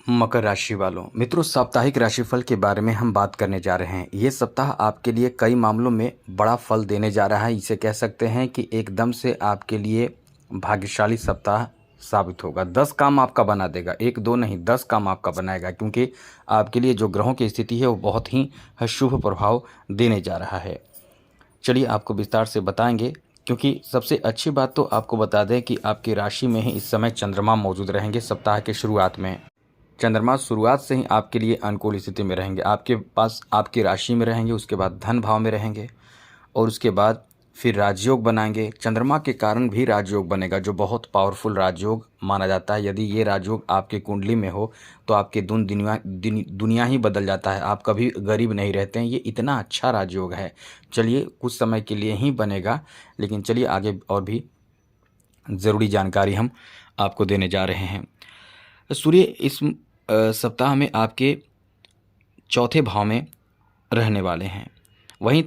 मकर राशि वालों मित्रों, साप्ताहिक राशिफल के बारे में हम बात करने जा रहे हैं। ये सप्ताह आपके लिए कई मामलों में बड़ा फल देने जा रहा है। इसे कह सकते हैं कि एकदम से आपके लिए भाग्यशाली सप्ताह साबित होगा। 10 काम आपका बना देगा, एक दो नहीं 10 काम आपका बनाएगा, क्योंकि आपके लिए जो ग्रहों की स्थिति है वो बहुत ही शुभ प्रभाव देने जा रहा है। चलिए आपको विस्तार से बताएंगे, क्योंकि सबसे अच्छी बात तो आपको बता दें कि आपकी राशि में ही इस समय चंद्रमा मौजूद रहेंगे। सप्ताह के शुरुआत में चंद्रमा शुरुआत से ही आपके लिए अनुकूल स्थिति में रहेंगे। आपके पास आपकी राशि में रहेंगे, उसके बाद धन भाव में रहेंगे और उसके बाद फिर राजयोग बनाएंगे। चंद्रमा के कारण भी राजयोग बनेगा, जो बहुत पावरफुल राजयोग माना जाता है। यदि ये राजयोग आपके कुंडली में हो तो आपके दुनिया ही बदल जाता है। आप कभी गरीब नहीं रहते हैं। ये इतना अच्छा राजयोग है। चलिए कुछ समय के लिए ही बनेगा, लेकिन चलिए आगे और भी ज़रूरी जानकारी हम आपको देने जा रहे हैं। सूर्य इस सप्ताह में आपके चौथे भाव में रहने वाले हैं। वहीं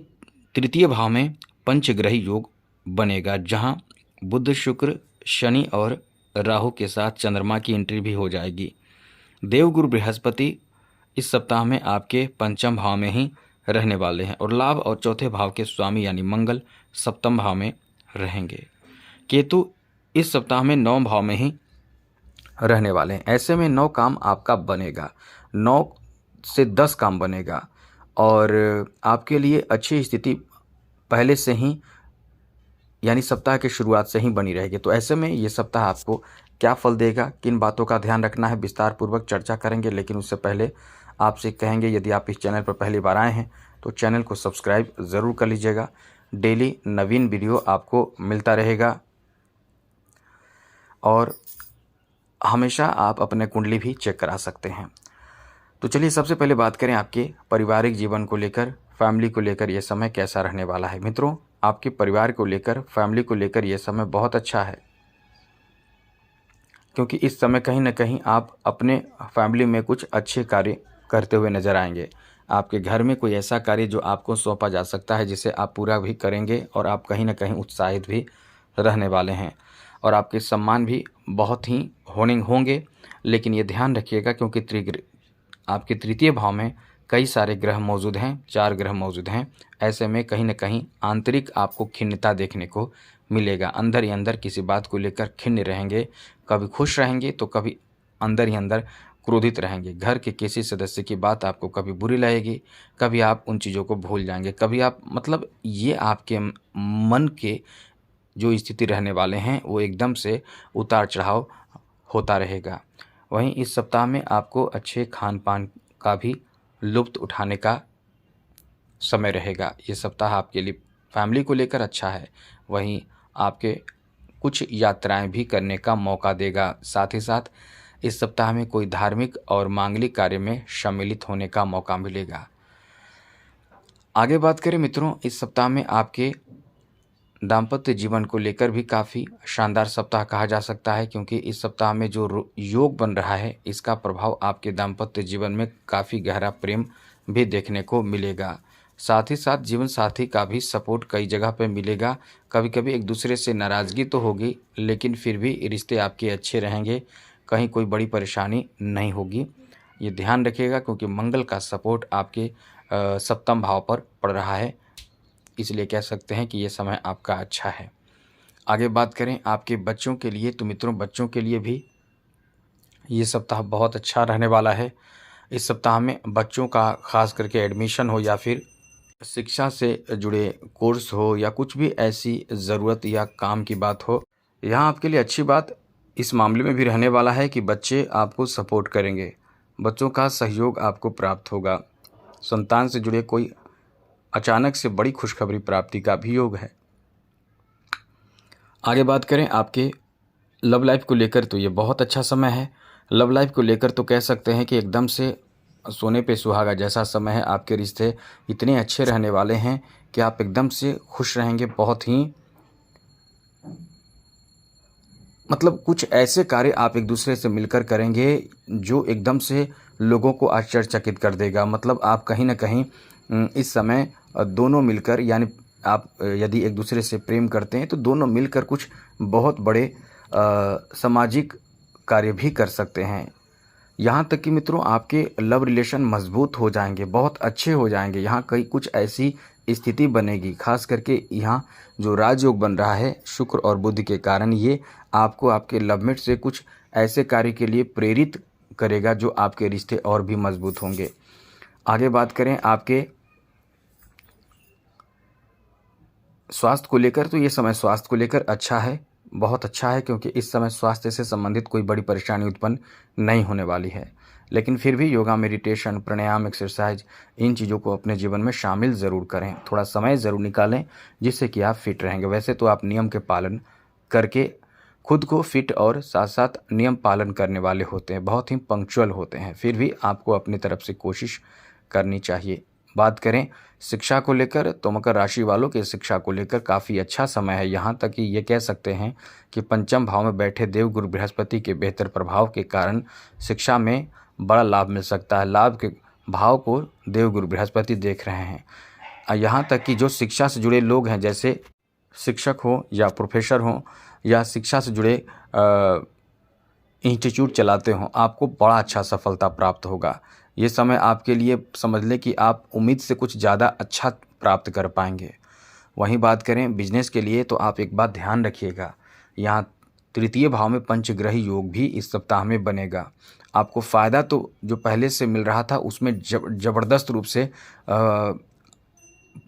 तृतीय भाव में पंचग्रही योग बनेगा, जहां बुध, शुक्र, शनि और राहु के साथ चंद्रमा की एंट्री भी हो जाएगी। देवगुरु बृहस्पति इस सप्ताह में आपके पंचम भाव में ही रहने वाले हैं और लाभ और चौथे भाव के स्वामी यानी मंगल सप्तम भाव में रहेंगे। केतु इस सप्ताह में 9 भाव में ही रहने वाले हैं। ऐसे में 9 काम आपका बनेगा, 9 से 10 काम बनेगा और आपके लिए अच्छी स्थिति पहले से ही यानी सप्ताह के शुरुआत से ही बनी रहेगी। तो ऐसे में ये सप्ताह आपको क्या फल देगा, किन बातों का ध्यान रखना है, विस्तार पूर्वक चर्चा करेंगे। लेकिन उससे पहले आपसे कहेंगे, यदि आप इस चैनल पर पहली बार आए हैं तो चैनल को सब्सक्राइब ज़रूर कर लीजिएगा। डेली नवीन वीडियो आपको मिलता रहेगा और हमेशा आप अपने कुंडली भी चेक करा सकते हैं। तो चलिए सबसे पहले बात करें आपके पारिवारिक जीवन को लेकर, फैमिली को लेकर यह समय कैसा रहने वाला है। मित्रों, आपके परिवार को लेकर, फैमिली को लेकर यह समय बहुत अच्छा है, क्योंकि इस समय कहीं ना कहीं आप अपने फैमिली में कुछ अच्छे कार्य करते हुए नजर आएंगे। आपके घर में कोई ऐसा कार्य जो आपको सौंपा जा सकता है, जिसे आप पूरा भी करेंगे और आप कहीं ना कहीं उत्साहित भी रहने वाले हैं और आपके सम्मान भी बहुत ही होंगे। लेकिन ये ध्यान रखिएगा, क्योंकि आपके तृतीय भाव में कई सारे ग्रह मौजूद हैं, 4 ग्रह मौजूद हैं। ऐसे में कहीं ना कहीं आंतरिक आपको खिन्नता देखने को मिलेगा। अंदर ही अंदर किसी बात को लेकर खिन्न रहेंगे, कभी खुश रहेंगे तो कभी अंदर ही अंदर क्रोधित रहेंगे। घर के किसी सदस्य की बात आपको कभी बुरी लगेगी, कभी आप उन चीज़ों को भूल जाएंगे, कभी आप ये आपके मन के जो स्थिति रहने वाले हैं वो एकदम से उतार चढ़ाव होता रहेगा। वहीं इस सप्ताह में आपको अच्छे खान पान का भी लुत्फ़ उठाने का समय रहेगा। ये सप्ताह आपके लिए फैमिली को लेकर अच्छा है। वहीं आपके कुछ यात्राएं भी करने का मौका देगा। साथ ही साथ इस सप्ताह में कोई धार्मिक और मांगलिक कार्य में सम्मिलित होने का मौका मिलेगा। आगे बात करें मित्रों, इस सप्ताह में आपके दाम्पत्य जीवन को लेकर भी काफ़ी शानदार सप्ताह कहा जा सकता है, क्योंकि इस सप्ताह में जो योग बन रहा है इसका प्रभाव आपके दाम्पत्य जीवन में काफ़ी गहरा प्रेम भी देखने को मिलेगा। साथ ही साथ जीवन साथी का भी सपोर्ट कई जगह पर मिलेगा। कभी कभी एक दूसरे से नाराज़गी तो होगी, लेकिन फिर भी रिश्ते आपके अच्छे रहेंगे, कहीं कोई बड़ी परेशानी नहीं होगी। ये ध्यान रखिएगा, क्योंकि मंगल का सपोर्ट आपके सप्तम भाव पर पड़ रहा है, इसलिए कह सकते हैं कि ये समय आपका अच्छा है। आगे बात करें आपके बच्चों के लिए, तो मित्रों बच्चों के लिए भी ये सप्ताह बहुत अच्छा रहने वाला है। इस सप्ताह में बच्चों का खास करके एडमिशन हो या फिर शिक्षा से जुड़े कोर्स हो या कुछ भी ऐसी ज़रूरत या काम की बात हो, यहाँ आपके लिए अच्छी बात इस मामले में भी रहने वाला है कि बच्चे आपको सपोर्ट करेंगे, बच्चों का सहयोग आपको प्राप्त होगा। संतान से जुड़े कोई अचानक से बड़ी खुशखबरी प्राप्ति का भी योग है। आगे बात करें आपके लव लाइफ को लेकर, तो ये बहुत अच्छा समय है। लव लाइफ को लेकर तो कह सकते हैं कि एकदम से सोने पे सुहागा जैसा समय है। आपके रिश्ते इतने अच्छे रहने वाले हैं कि आप एकदम से खुश रहेंगे। बहुत ही कुछ ऐसे कार्य आप एक दूसरे से मिलकर करेंगे जो एकदम से लोगों को आश्चर्यचकित कर देगा। आप कहीं ना कहीं इस समय दोनों मिलकर, यानी आप यदि एक दूसरे से प्रेम करते हैं तो दोनों मिलकर कुछ बहुत बड़े सामाजिक कार्य भी कर सकते हैं। यहाँ तक कि मित्रों आपके लव रिलेशन मजबूत हो जाएंगे, बहुत अच्छे हो जाएंगे। यहाँ कई कुछ ऐसी स्थिति बनेगी, खास करके यहाँ जो राजयोग बन रहा है शुक्र और बुध के कारण, ये आपको आपके लवमेट से कुछ ऐसे कार्य के लिए प्रेरित करेगा जो आपके रिश्ते और भी मजबूत होंगे। आगे बात करें आपके स्वास्थ्य को लेकर, तो ये समय स्वास्थ्य को लेकर अच्छा है, बहुत अच्छा है, क्योंकि इस समय स्वास्थ्य से संबंधित कोई बड़ी परेशानी उत्पन्न नहीं होने वाली है। लेकिन फिर भी योगा, मेडिटेशन, प्राणायाम, एक्सरसाइज, इन चीज़ों को अपने जीवन में शामिल ज़रूर करें, थोड़ा समय ज़रूर निकालें, जिससे कि आप फिट रहेंगे। वैसे तो आप नियम के पालन करके खुद को फिट और साथ साथ नियम पालन करने वाले होते हैं, बहुत ही पंक्चुअल होते हैं, फिर भी आपको अपनी तरफ से कोशिश करनी चाहिए। बात करें शिक्षा को लेकर, तो मकर राशि वालों के शिक्षा को लेकर काफ़ी अच्छा समय है। यहाँ तक कि ये कह सकते हैं कि पंचम भाव में बैठे देवगुरु बृहस्पति के बेहतर प्रभाव के कारण शिक्षा में बड़ा लाभ मिल सकता है। लाभ के भाव को देवगुरु बृहस्पति देख रहे हैं। यहाँ तक कि जो शिक्षा से जुड़े लोग हैं, जैसे शिक्षक हो या प्रोफेसर हो या शिक्षा से जुड़े इंस्टीट्यूट चलाते हों, आपको बड़ा अच्छा सफलता प्राप्त होगा। ये समय आपके लिए समझ लें कि आप उम्मीद से कुछ ज़्यादा अच्छा प्राप्त कर पाएंगे। वहीं बात करें बिजनेस के लिए, तो आप एक बात ध्यान रखिएगा, यहाँ तृतीय भाव में पंचग्रही योग भी इस सप्ताह में बनेगा। आपको फ़ायदा तो जो पहले से मिल रहा था उसमें ज़बरदस्त रूप से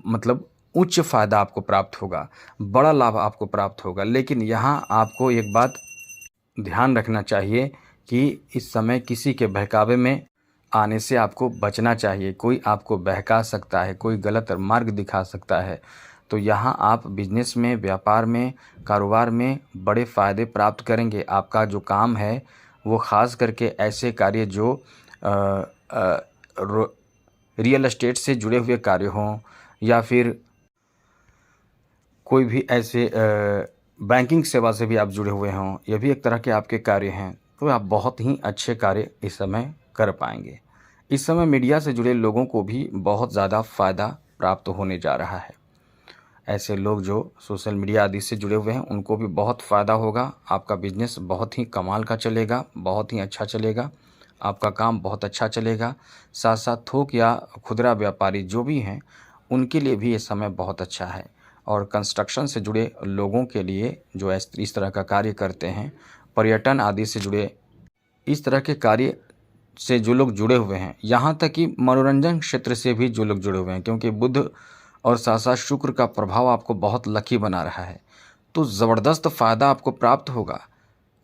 मतलब उच्च फ़ायदा आपको प्राप्त होगा, बड़ा लाभ आपको प्राप्त होगा। लेकिन यहाँ आपको एक बात ध्यान रखना चाहिए कि इस समय किसी के बहकावे में आने से आपको बचना चाहिए। कोई आपको बहका सकता है, कोई गलत मार्ग दिखा सकता है। तो यहाँ आप बिजनेस में, व्यापार में, कारोबार में बड़े फ़ायदे प्राप्त करेंगे। आपका जो काम है वो ख़ास करके ऐसे कार्य जो रियल एस्टेट से जुड़े हुए कार्य हों या फिर कोई भी ऐसे बैंकिंग सेवा से भी आप जुड़े हुए हों, ये भी एक तरह के आपके कार्य हैं, तो आप बहुत ही अच्छे कार्य इस समय कर पाएंगे। इस समय मीडिया से जुड़े लोगों को भी बहुत ज़्यादा फ़ायदा प्राप्त होने जा रहा है। ऐसे लोग जो सोशल मीडिया आदि से जुड़े हुए हैं उनको भी बहुत फ़ायदा होगा। आपका बिजनेस बहुत ही कमाल का चलेगा, बहुत ही अच्छा चलेगा, आपका काम बहुत अच्छा चलेगा। साथ साथ थोक या खुदरा व्यापारी जो भी हैं उनके लिए भी ये समय बहुत अच्छा है। और कंस्ट्रक्शन से जुड़े लोगों के लिए जो इस तरह का कार्य करते हैं, पर्यटन आदि से जुड़े इस तरह के कार्य से जो लोग जुड़े हुए हैं, यहाँ तक कि मनोरंजन क्षेत्र से भी जो लोग जुड़े हुए हैं, क्योंकि बुध और साथ साथ शुक्र का प्रभाव आपको बहुत लकी बना रहा है, तो ज़बरदस्त फ़ायदा आपको प्राप्त होगा,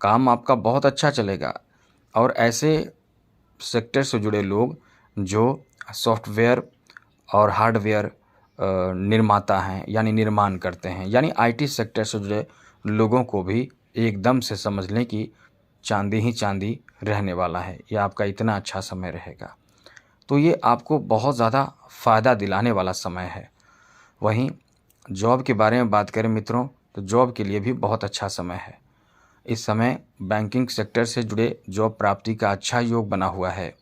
काम आपका बहुत अच्छा चलेगा। और ऐसे सेक्टर से जुड़े लोग जो सॉफ्टवेयर और हार्डवेयर निर्माता हैं, यानी निर्माण करते हैं, यानी आईटी सेक्टर से जुड़े लोगों को भी एकदम से समझ लें कि चांदी ही चांदी रहने वाला है। ये आपका इतना अच्छा समय रहेगा, तो ये आपको बहुत ज़्यादा फ़ायदा दिलाने वाला समय है। वहीं जॉब के बारे में बात करें मित्रों, तो जॉब के लिए भी बहुत अच्छा समय है। इस समय बैंकिंग सेक्टर से जुड़े जॉब प्राप्ति का अच्छा योग बना हुआ है।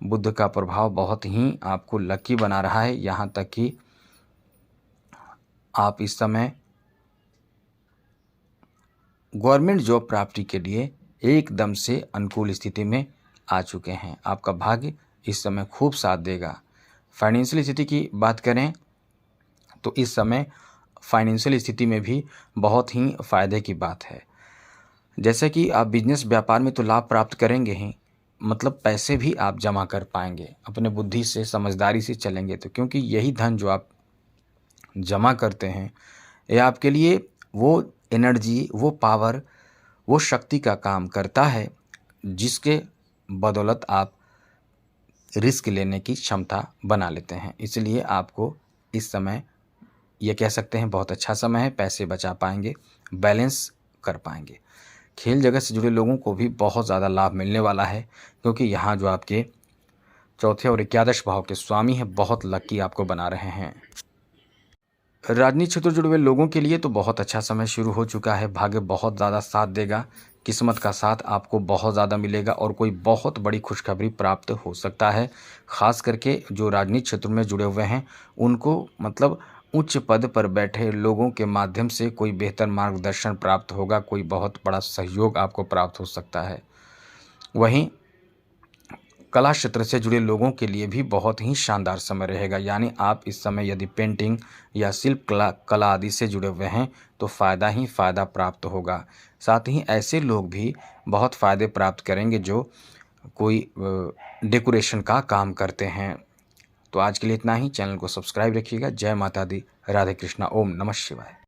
बुध का प्रभाव बहुत ही आपको लकी बना रहा है। यहाँ तक कि आप इस समय गवर्नमेंट जॉब प्राप्ति के लिए एकदम से अनुकूल स्थिति में आ चुके हैं। आपका भाग्य इस समय खूब साथ देगा। फाइनेंशियल स्थिति की बात करें तो इस समय फाइनेंशियल स्थिति में भी बहुत ही फ़ायदे की बात है। जैसे कि आप बिजनेस व्यापार में तो लाभ प्राप्त करेंगे ही, मतलब पैसे भी आप जमा कर पाएंगे अपने बुद्धि से, समझदारी से चलेंगे तो, क्योंकि यही धन जो आप जमा करते हैं ये आपके लिए वो एनर्जी, वो पावर, वो शक्ति का काम करता है जिसके बदौलत आप रिस्क लेने की क्षमता बना लेते हैं। इसलिए आपको इस समय ये कह सकते हैं बहुत अच्छा समय है, पैसे बचा पाएंगे, बैलेंस कर पाएंगे। खेल जगत से जुड़े लोगों को भी बहुत ज़्यादा लाभ मिलने वाला है, क्योंकि यहाँ जो आपके चौथे और 11 भाव के स्वामी हैं बहुत लकी आपको बना रहे हैं। राजनीति क्षेत्र जुड़े हुए लोगों के लिए तो बहुत अच्छा समय शुरू हो चुका है। भाग्य बहुत ज़्यादा साथ देगा, किस्मत का साथ आपको बहुत ज़्यादा मिलेगा और कोई बहुत बड़ी खुशखबरी प्राप्त हो सकता है। ख़ास करके जो राजनीति क्षेत्र में जुड़े हुए हैं उनको मतलब उच्च पद पर बैठे लोगों के माध्यम से कोई बेहतर मार्गदर्शन प्राप्त होगा, कोई बहुत बड़ा सहयोग आपको प्राप्त हो सकता है। वहीं कला क्षेत्र से जुड़े लोगों के लिए भी बहुत ही शानदार समय रहेगा। यानी आप इस समय यदि पेंटिंग या शिल्प कला आदि से जुड़े हुए हैं तो फ़ायदा ही फ़ायदा प्राप्त होगा। साथ ही ऐसे लोग भी बहुत फ़ायदे प्राप्त करेंगे जो कोई डेकोरेशन का काम करते हैं। तो आज के लिए इतना ही। चैनल को सब्सक्राइब रखिएगा। जय माता दी, राधे कृष्णा, ओम नमः शिवाय।